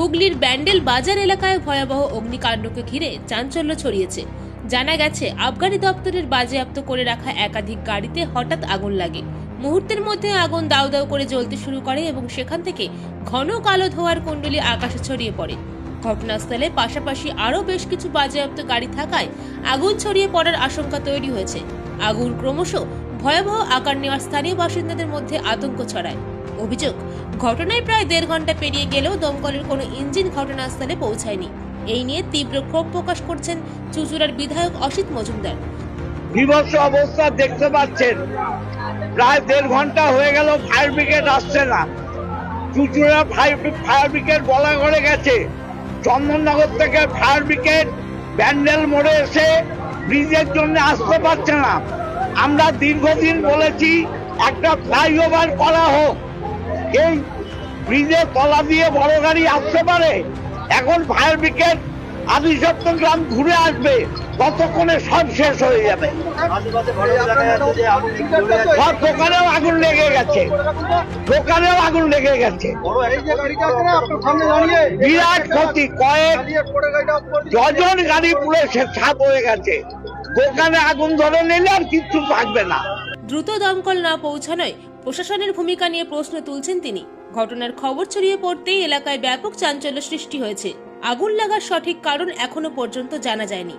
হুগলির ব্যান্ডেল বাজার এলাকায় ভয়াবহ অগ্নিকাণ্ডকে ঘিরে চাঞ্চল্য ছড়িয়েছে। জানা গেছে, আবগারি দপ্তরের বাজেয়াপ্ত করে রাখা একাধিক গাড়িতে হঠাৎ আগুন লাগে। মুহূর্তের মধ্যে আগুন দাউ দাউ করে জ্বলতে শুরু করে এবং সেখান থেকে ঘন কালো ধোঁয়ার কুণ্ডলী আকাশে ছড়িয়ে পড়ে। ঘটনাস্থলে পাশাপাশি আরও বেশ কিছু বাজেয়াপ্ত গাড়ি থাকায় আগুন ছড়িয়ে পড়ার আশঙ্কা তৈরি হয়েছে। আগুন ক্রমশ ভয়াবহ আকার নেওয়ার স্থানীয় বাসিন্দাদের মধ্যে আতঙ্ক ছড়ায়। অভিযোগ, ঘটনায় প্রায় 1.5 ঘন্টা পেরিয়ে গেলেও দমকলের কোনো ইঞ্জিন ঘটনাস্থলে পৌঁছায়নি। এই নিয়ে তীব্র ক্ষোভ প্রকাশ করছেন চুঁচুড়ার বিধায়ক অসিত মজুমদার। বিভৎস অবস্থা দেখতে পাচ্ছেন, প্রায় 1.5 ঘন্টা হয়ে গেল ফায়ার ব্রিগেড আসছে না। চুঁচুড়া ফায়ার ব্রিগেড বলাগড়ে গেছে, চন্দননগর থেকে ফায়ার ব্রিগেড ব্যান্ডেল মোড়ে এসে ব্রিজের জন্য আসতে পারছে না। আমরা দীর্ঘদিন বলেছি একটা ফ্লাইওভার করা হোক, এই ব্রিজের তলা দিয়ে বড় গাড়ি আসতে পারে। এখন ফায়ার ব্রিগেড আদি সপ্তগ্রাম ঘুরে আসবে, ততক্ষণে সব শেষ হয়ে যাবে। সব দোকানেও আগুন লেগে গেছে, দোকানেও আগুন লেগে গেছে। বিরাট ক্ষতি, কয়েক ডজন গাড়ি পুরো ছাপ হয়ে গেছে। দোকানে আগুন ধরে নিলে আর কিচ্ছু থাকবে না। দ্রুত দমকল না পৌঁছানোয় প্রশাসনের ভূমিকা নিয়ে প্রশ্ন তুলছেন তিনি। ঘটনার খবর ছড়িয়ে পড়তেই এলাকায় ব্যাপক চাঞ্চল্য সৃষ্টি হয়েছে। আগুন লাগার সঠিক কারণ এখনো পর্যন্ত জানা যায়নি।